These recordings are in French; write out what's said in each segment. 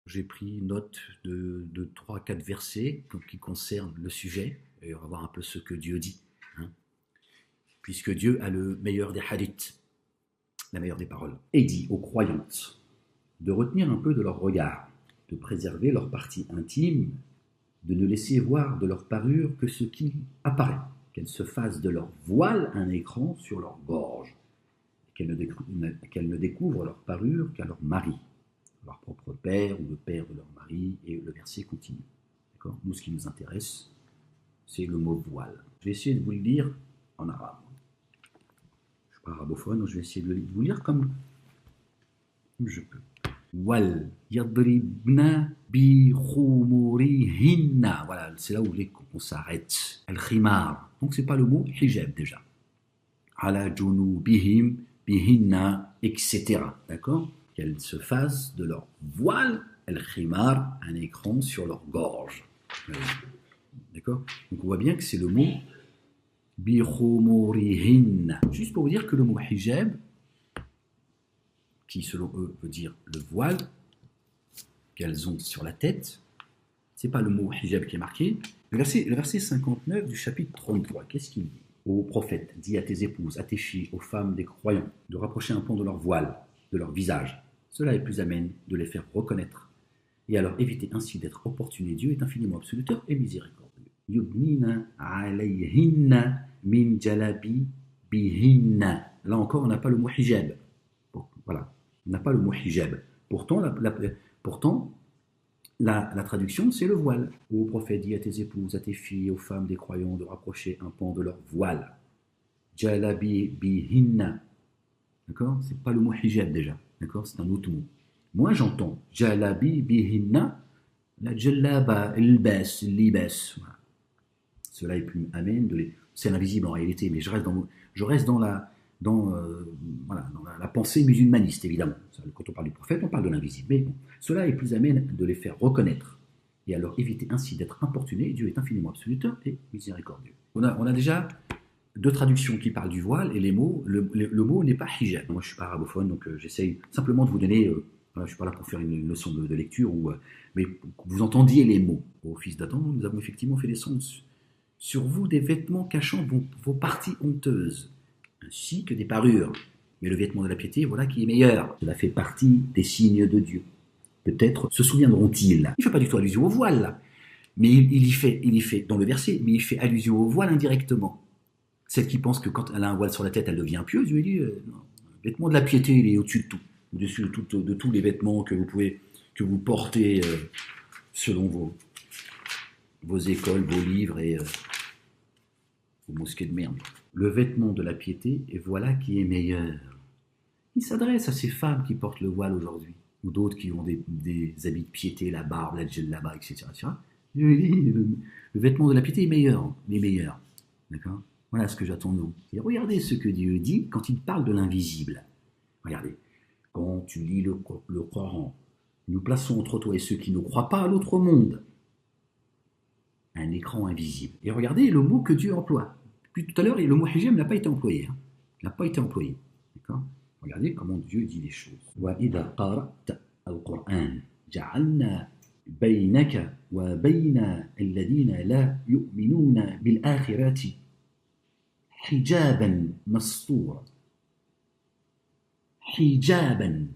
J'ai pris note de 3-4 versets qui concernent le sujet, et on va voir un peu ce que Dieu dit. Hein, puisque Dieu a le meilleur des hadiths, la meilleure des paroles, et dit aux croyantes de retenir un peu de leur regard, de préserver leur partie intime, de ne laisser voir de leur parure que ce qui apparaît, qu'elles se fassent de leur voile un écran sur leur gorge, qu'elles ne découvrent leur parure qu'à leur mari, leur propre père ou le père de leur mari, et le verset continue. D'accord ? Nous, ce qui nous intéresse, c'est le mot voile. Je vais essayer de vous le lire en arabe. Je ne suis pas arabophone, donc je vais essayer de vous lire comme je peux. Wal yadribna bi khumurihinna. Voilà, c'est là où vous voulez qu'on s'arrête. Al khimar. Donc c'est pas le mot hijab déjà. Ala junubihim bihinna, etc. D'accord ? Qu'elles se fassent de leur voile, al khimar, un écran sur leur gorge. D'accord ? Donc on voit bien que c'est le mot bi khumurihinna. Juste pour vous dire que le mot hijab, qui selon eux veut dire le voile qu'elles ont sur la tête, c'est pas le mot hijab qui est marqué. Le verset 59 du chapitre 33, qu'est-ce qu'il dit ? Ô prophète, dis à tes épouses, à tes filles, aux femmes des croyants, de rapprocher un pan de leur voile, de leur visage. Cela est plus amène de les faire reconnaître. Et alors évitez ainsi d'être opportuné. Dieu est infiniment absoluteur et miséricordieux. Yudnina alayhinna min jalabi bihinna. Là encore, on n'a pas le mot hijab. Bon, voilà, on n'a pas le mot hijab. Pourtant, la traduction, c'est le voile. Ô prophète, dis à tes épouses, à tes filles, aux femmes des croyants de rapprocher un pan de leur voile. Jalabi bihinna. D'accord ? C'est pas le mot hijab déjà. D'accord ? C'est un autre mot. Moi, j'entends jalabi bihinna, la jalaba, libas. Voilà. Cela est plus amène de les. C'est l'invisible en réalité, mais je reste dans la pensée musulmaniste, évidemment. Quand on parle du prophète, on parle de l'invisible. Mais bon, cela est plus amène de les faire reconnaître. Et alors éviter ainsi d'être importuné. Dieu est infiniment absoluteur et miséricordieux. On a déjà deux traductions qui parlent du voile, et les mots, le mot n'est pas hijab. Moi, je ne suis pas arabophone, donc j'essaye simplement de vous donner. Je ne suis pas là pour faire une leçon de lecture, mais que vous entendiez les mots. Au fils d'Adam, nous avons effectivement fait descendre sur vous des vêtements cachant vos parties honteuses, ainsi que des parures. Mais le vêtement de la piété, voilà qui est meilleur. Cela fait partie des signes de Dieu. Peut-être se souviendront-ils. Il ne fait pas du tout allusion au voile, là. Mais il y fait, dans le verset, mais il fait allusion au voile indirectement. Celle qui pense que quand elle a un voile sur la tête, elle devient pieuse, je lui dis, non, le vêtement de la piété, il est au-dessus de tout. Au-dessus de tous les vêtements que vous portez selon vos écoles, vos livres et vos mosquées de merde. Le vêtement de la piété, et voilà qui est meilleur. Il s'adresse à ces femmes qui portent le voile aujourd'hui, ou d'autres qui ont des habits de piété, la barbe, la djellaba, etc. Le vêtement de la piété est meilleur, D'accord ? Voilà ce que j'attends de nous. Et regardez ce que Dieu dit quand il parle de l'invisible. Regardez, quand tu lis le Coran, nous plaçons entre toi et ceux qui ne croient pas à l'autre monde un écran invisible. Et regardez le mot que Dieu emploie. Depuis tout à l'heure, le mot hijab n'a pas été employé. Il n'a pas été employé. D'accord ? Regardez comment Dieu dit les choses. وَإِذَا قَرَأْتَ الْقُرْآنَ جَعَلْنَا بَيْنَكَ وَبَيْنَ الَّذِينَ لَا يُؤْمِنُونَ بِالْآخِرَةِ حِجَابًا مَسْطُورًا. Hijaban.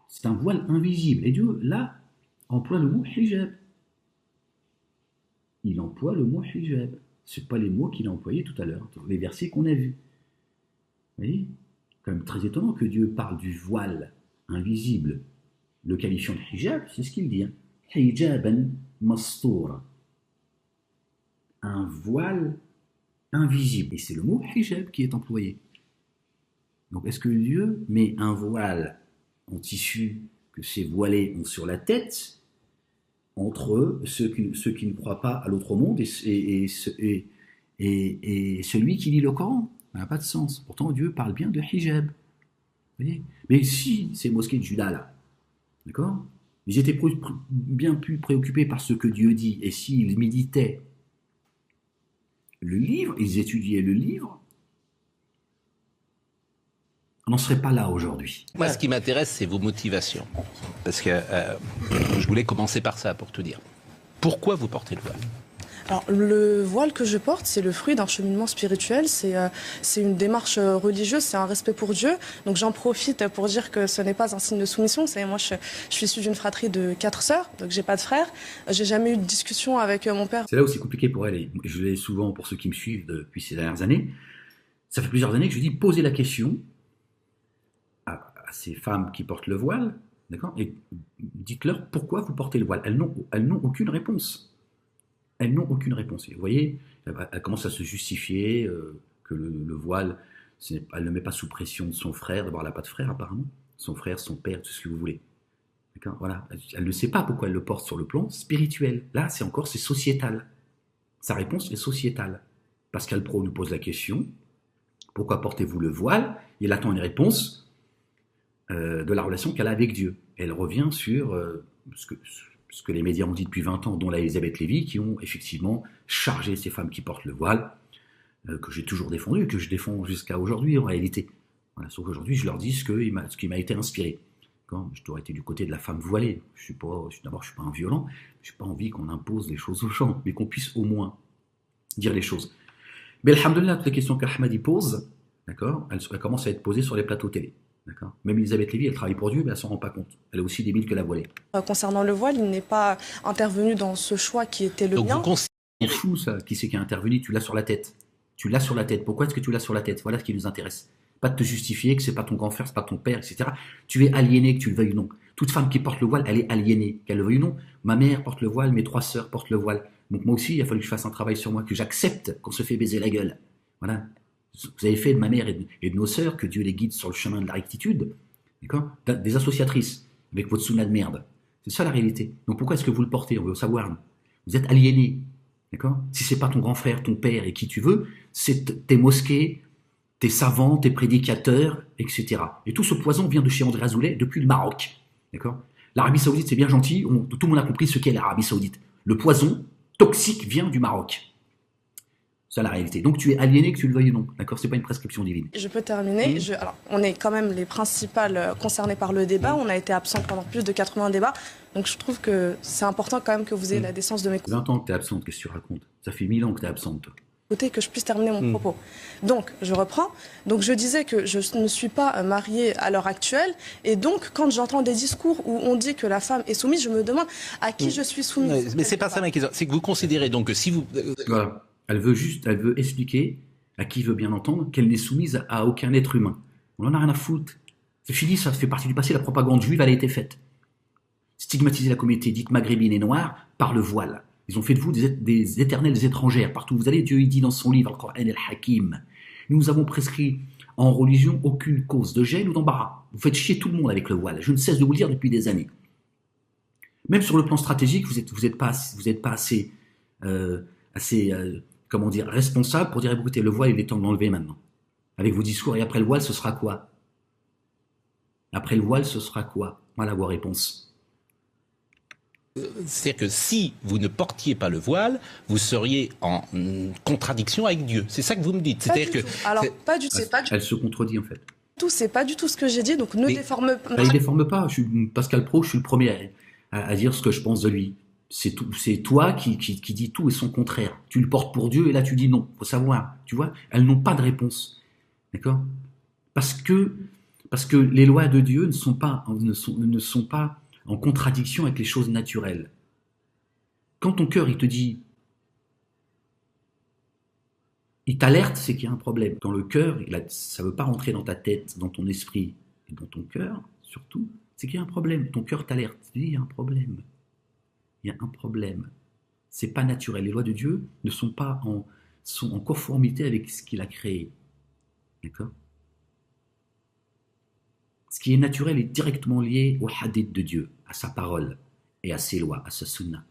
C'est un voile invisible. Et Dieu, là, emploie le mot hijab. Il emploie le mot hijab. Ce n'est pas les mots qu'il a employés tout à l'heure, dans les versets qu'on a vus. Vous voyez ? Quand même très étonnant que Dieu parle du voile invisible, le qualifiant de hijab, c'est ce qu'il dit. Hein. Hijaban mastoura. Un voile invisible. Et c'est le mot hijab qui est employé. Donc est-ce que Dieu met un voile en tissu que ces voilés ont sur la tête entre ceux qui ne croient pas à l'autre monde et celui qui lit le Coran? Ça n'a pas de sens. Pourtant Dieu parle bien de hijab. Vous voyez ? Mais si ces mosquées de Juda là, d'accord, ils étaient bien plus préoccupés par ce que Dieu dit, et s'ils méditaient le livre, ils étudiaient le livre, on n'en serait pas là aujourd'hui. Moi, ce qui m'intéresse, c'est vos motivations. Parce que je voulais commencer par ça, pour tout dire. Pourquoi vous portez le voile? Alors, le voile que je porte, c'est le fruit d'un cheminement spirituel, c'est une démarche religieuse, c'est un respect pour Dieu. Donc j'en profite pour dire que ce n'est pas un signe de soumission. Vous savez, moi, je suis issue d'une fratrie de 4 sœurs, donc j'ai pas de frère. J'ai jamais eu de discussion avec mon père. C'est là où c'est compliqué pour elle, et je l'ai souvent pour ceux qui me suivent depuis ces dernières années. Ça fait plusieurs années que je dis, posez la question à ces femmes qui portent le voile, d'accord, et dites-leur pourquoi vous portez le voile. Elles n'ont aucune réponse. Elles n'ont aucune réponse. Et vous voyez, elle commence à se justifier que le voile, elle ne le met pas sous pression de son frère. D'abord, elle n'a pas de frère apparemment. Son frère, son père, tout ce que vous voulez. D'accord, voilà. Elle ne sait pas pourquoi elle le porte sur le plan spirituel. Là, c'est sociétal. Sa réponse est sociétale. Pascal Praud nous pose la question, pourquoi portez-vous le voile? Il attend une réponse de la relation qu'elle a avec Dieu. Elle revient sur ce que les médias ont dit depuis 20 ans, dont la Elisabeth Lévy, qui ont effectivement chargé ces femmes qui portent le voile, que j'ai toujours défendu, que je défends jusqu'à aujourd'hui en réalité. Voilà, sauf qu'aujourd'hui, je leur dis ce qui m'a été inspiré. Quand je dois être du côté de la femme voilée. D'abord, je suis pas un violent, je n'ai pas envie qu'on impose les choses aux gens, mais qu'on puisse au moins dire les choses. Mais alhamdoulilah, toutes les questions qu'Ahmadi pose, d'accord, elles commencent à être posées sur les plateaux télé. D'accord. Même Elisabeth Lévy, elle travaille pour Dieu, mais elle s'en rend pas compte. Elle a aussi des mythes que la voilée. Concernant le voile, il n'est pas intervenu dans ce choix qui était le mien. On fout ça. Qui c'est qui a intervenu? Tu l'as sur la tête. Tu l'as sur la tête. Pourquoi est-ce que tu l'as sur la tête? Voilà ce qui nous intéresse. Pas de te justifier que c'est pas ton grand frère, c'est pas ton père, etc. Tu es aliéné, que tu le veuilles ou non. Toute femme qui porte le voile, elle est aliénée, qu'elle le veuille ou non. Ma mère porte le voile, mes 3 sœurs portent le voile. Donc moi aussi, il a fallu que je fasse un travail sur moi, que j'accepte qu'on se fait baiser la gueule. Voilà. Vous avez fait de ma mère et de nos sœurs, que Dieu les guide sur le chemin de la rectitude. D'accord? Des associatrices, avec votre sunna de merde. C'est ça la réalité. Donc pourquoi est-ce que vous le portez? On veut savoir. Vous êtes aliéné. D'accord? Si c'est pas ton grand frère, ton père et qui tu veux, c'est tes mosquées, tes savants, tes prédicateurs, etc. Et tout ce poison vient de chez André Azoulay depuis le Maroc. D'accord? L'Arabie Saoudite, c'est bien gentil, tout le monde a compris ce qu'est l'Arabie Saoudite. Le poison toxique vient du Maroc. C'est la réalité. Donc tu es aliéné, que tu le veuilles ou non. D'accord? C'est pas une prescription divine. Je peux terminer. Alors, on est quand même les principales concernées par le débat. On a été absents pendant plus de 80 débats. Donc je trouve que c'est important quand même que vous ayez la décence de m'écouter. 20 ans que tu es absente, qu'est-ce que tu racontes? Ça fait 1000 ans que tu es absente, toi. Que je puisse terminer mon propos. Donc, je reprends. Donc, je disais que je ne suis pas mariée à l'heure actuelle. Et donc, quand j'entends des discours où on dit que la femme est soumise, je me demande à qui je suis soumise. Mais c'est pas ça ma question. C'est que vous considérez donc que si vous... Voilà. Elle veut expliquer, à qui veut bien entendre, qu'elle n'est soumise à aucun être humain. On en a rien à foutre. C'est fini, ça fait partie du passé, la propagande juive, elle a été faite. Stigmatiser la communauté dite maghrébine et noire par le voile. Ils ont fait de vous des éternelles étrangères. Partout où vous allez, Dieu il dit dans son livre, Al-Qur'an al-Hakim, nous avons prescrit en religion aucune cause de gêne ou d'embarras. Vous faites chier tout le monde avec le voile. Je ne cesse de vous le dire depuis des années. Même sur le plan stratégique, vous êtes pas assez responsable pour dire, écoutez, le voile, il est temps de l'enlever maintenant. Avec vos discours, et après le voile, ce sera quoi? Après le voile, ce sera quoi? Voilà vos réponses. C'est-à-dire que si vous ne portiez pas le voile, vous seriez en contradiction avec Dieu. C'est ça que vous me dites. C'est-à-dire que alors pas du tout. Elle se contredit en fait. C'est pas du tout ce que j'ai dit. Donc ne déforme pas. Il déforme pas. Pascal Praud, je suis le premier à dire ce que je pense de lui. C'est toi qui dis tout et son contraire. Tu le portes pour Dieu et là tu dis non. Faut savoir. Tu vois, elles n'ont pas de réponse. D'accord? Parce que les lois de Dieu ne sont pas en contradiction avec les choses naturelles. Quand ton cœur, il te dit, il t'alerte, c'est qu'il y a un problème. Quand le cœur, ça ne veut pas rentrer dans ta tête, dans ton esprit, et dans ton cœur, surtout, c'est qu'il y a un problème. Ton cœur t'alerte. Il dit, il y a un problème. Il y a un problème. C'est pas naturel. Les lois de Dieu ne sont pas sont en conformité avec ce qu'il a créé. D'accord? Ce qui est naturel est directement lié au hadith de Dieu, à sa parole et à ses lois, à sa sunna.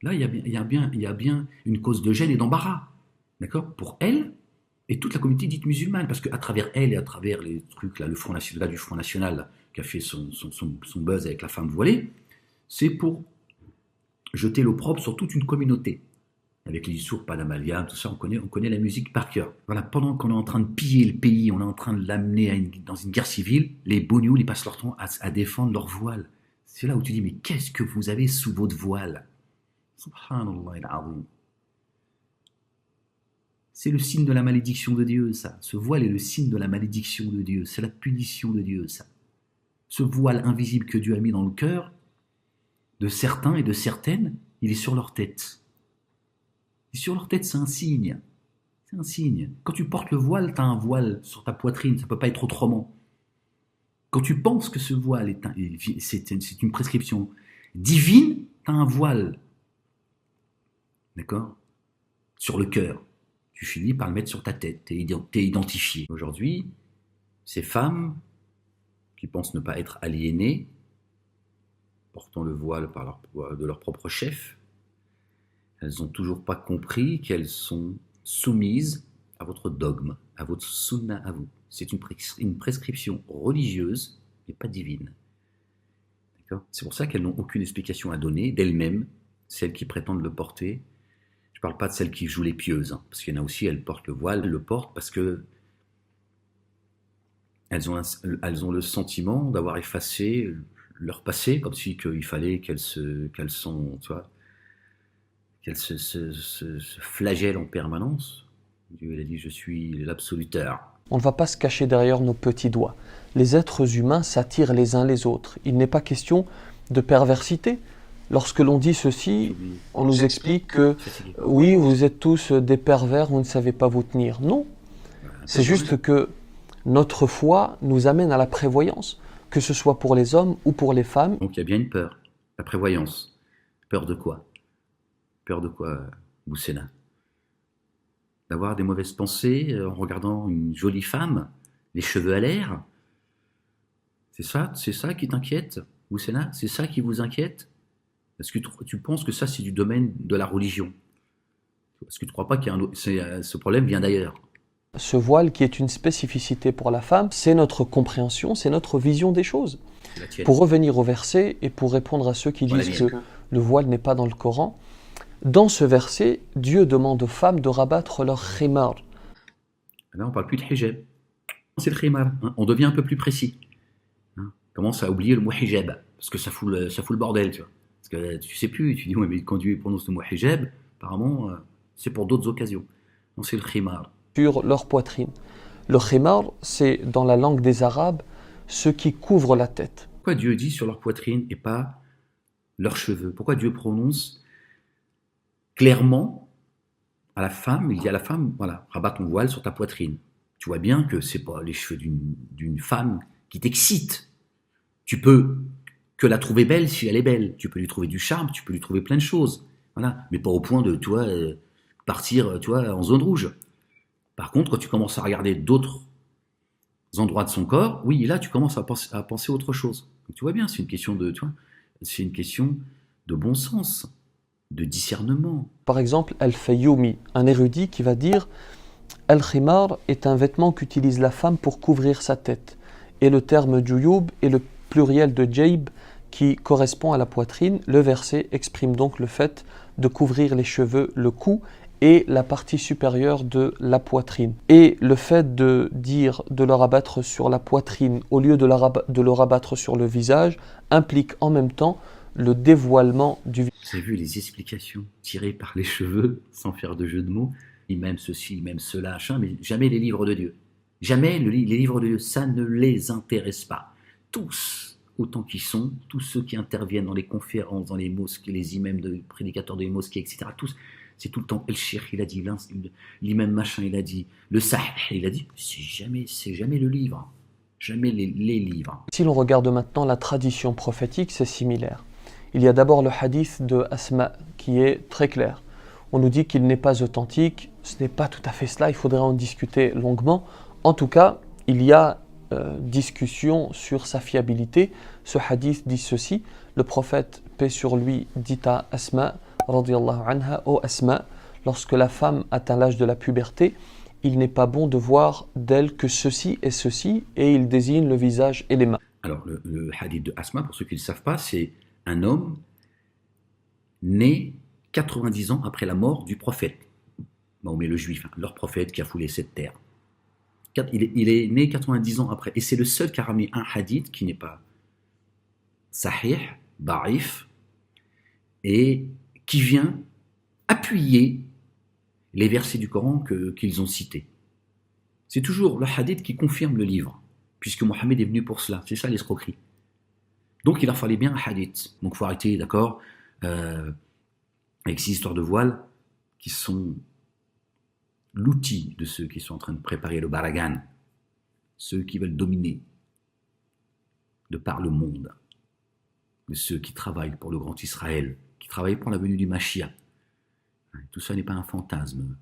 Là, il y a bien une cause de gêne et d'embarras, d'accord, pour elle et toute la communauté dite musulmane, parce qu'à travers elle et à travers les trucs, là, le Front National, du Front National là, qui a fait son buzz avec la femme voilée, c'est pour jeter l'opprobre sur toute une communauté. avec les discours, pas d'amalgame, tout ça, on connaît la musique par cœur. Voilà, pendant qu'on est en train de piller le pays, on est en train de l'amener dans une guerre civile, les bougnoux, ils passent leur temps à défendre leur voile. C'est là où tu dis, mais qu'est-ce que vous avez sous votre voile? Subhanallah al-azim. C'est le signe de la malédiction de Dieu, ça. Ce voile est le signe de la malédiction de Dieu. C'est la punition de Dieu, ça. Ce voile invisible que Dieu a mis dans le cœur de certains et de certaines, il est sur leur tête. Et sur leur tête, c'est un signe. C'est un signe. Quand tu portes le voile, tu as un voile sur ta poitrine. Ça ne peut pas être autrement. Quand tu penses que ce voile c'est une prescription divine, tu as un voile. D'accord? Sur le cœur. Tu finis par le mettre sur ta tête. Tu es identifié. Aujourd'hui, ces femmes qui pensent ne pas être aliénées, portant le voile de leur propre chef, elles n'ont toujours pas compris qu'elles sont soumises à votre dogme, à votre sunna à vous. C'est une prescription religieuse, mais pas divine. D'accord? C'est pour ça qu'elles n'ont aucune explication à donner d'elles-mêmes, celles qui prétendent le porter. Je ne parle pas de celles qui jouent les pieuses, hein, parce qu'il y en a aussi, elles portent le voile, elles le portent parce que elles ont le sentiment d'avoir effacé leur passé, comme si qu'il fallait qu'elles se flagellent en permanence. Dieu il a dit, je suis l'absoluteur. On ne va pas se cacher derrière nos petits doigts. Les êtres humains s'attirent les uns les autres. Il n'est pas question de perversité. Lorsque l'on dit ceci, on nous explique que oui, vous êtes tous des pervers, vous ne savez pas vous tenir. Non, c'est juste que notre foi nous amène à la prévoyance, que ce soit pour les hommes ou pour les femmes. Donc il y a bien une peur, la prévoyance. Peur de quoi? Peur de quoi, Boussena? D'avoir des mauvaises pensées en regardant une jolie femme, les cheveux à l'air? C'est ça qui t'inquiète, Boussena? C'est ça qui vous inquiète? Est-ce que tu penses que ça, c'est du domaine de la religion? Est-ce que tu ne crois pas que ce problème vient d'ailleurs? Ce voile qui est une spécificité pour la femme, c'est notre compréhension, c'est notre vision des choses. Pour revenir au verset et pour répondre à ceux qui disent que le voile n'est pas dans le Coran, dans ce verset, Dieu demande aux femmes de rabattre leur khimar. Là, on ne parle plus de hijab. C'est le khimar. Hein. On devient un peu plus précis. Hein. On commence à oublier le mot hijab, parce que ça fout le bordel, tu vois. Parce que tu sais plus, tu dis, ouais, mais quand Dieu prononce le mot hijab, apparemment, c'est pour d'autres occasions. Donc c'est le khimar. Sur leur poitrine. Le khimar, c'est dans la langue des Arabes, ce qui couvre la tête. Pourquoi Dieu dit sur leur poitrine et pas leurs cheveux? Pourquoi Dieu prononce clairement à la femme, il dit à la femme, voilà, rabat ton voile sur ta poitrine. Tu vois bien que c'est pas les cheveux d'une femme qui t'excite. Tu peux que la trouver belle si elle est belle. Tu peux lui trouver du charme, tu peux lui trouver plein de choses. Voilà, mais pas au point de, partir, en zone rouge. Par contre, quand tu commences à regarder d'autres endroits de son corps, oui, là, tu commences à penser autre chose. Donc, tu vois bien, c'est une question c'est une question de bon sens, de discernement. Par exemple, Al-Fayoumi, un érudit qui va dire « Al-Khimar est un vêtement qu'utilise la femme pour couvrir sa tête. » Et le terme « Juyub » est le pluriel de « Jayb » qui correspond à la poitrine. Le verset exprime donc le fait de couvrir les cheveux, le cou et la partie supérieure de la poitrine. Et le fait de dire de le rabattre sur la poitrine au lieu de le rabattre sur le visage implique en même temps le dévoilement du visage. Vous avez vu les explications tirées par les cheveux, sans faire de jeu de mots, il m'aime ceci, il m'aime cela, mais jamais les livres de Dieu. Jamais les livres de Dieu, ça ne les intéresse pas. Tous, autant qu'ils sont, tous ceux qui interviennent dans les conférences, dans les mosquées, les imams, prédicateurs des mosquées, etc., tous, c'est tout le temps El Cheikh, il a dit, l'imam machin, il a dit, le Sahih, il a dit, c'est jamais le livre, jamais les livres. Si l'on regarde maintenant la tradition prophétique, c'est similaire. Il y a d'abord le hadith de Asma qui est très clair. On nous dit qu'il n'est pas authentique, ce n'est pas tout à fait cela, il faudrait en discuter longuement. En tout cas, il y a discussion sur sa fiabilité. Ce hadith dit ceci, le prophète, paix sur lui, dit à Asma, radiyallahu anha, ô Asma, lorsque la femme atteint l'âge de la puberté, il n'est pas bon de voir d'elle que ceci et ceci, et il désigne le visage et les mains. Alors, le hadith de Asma, pour ceux qui ne le savent pas, c'est un homme né 90 ans après la mort du prophète. Mahomet le juif, hein, leur prophète qui a foulé cette terre. Il est né 90 ans après. Et c'est le seul qui a ramené un hadith qui n'est pas sahih, da'if, et qui vient appuyer les versets du Coran qu'ils ont cités. C'est toujours le hadith qui confirme le livre, puisque Mohammed est venu pour cela. C'est ça l'escroquerie. Donc il leur fallait bien un hadith. Donc il faut arrêter, d'accord, avec ces histoires de voile qui sont l'outil de ceux qui sont en train de préparer le baragan, ceux qui veulent dominer de par le monde, de ceux qui travaillent pour le grand Israël, qui travaillent pour la venue du Mashiach. Tout ça n'est pas un fantasme.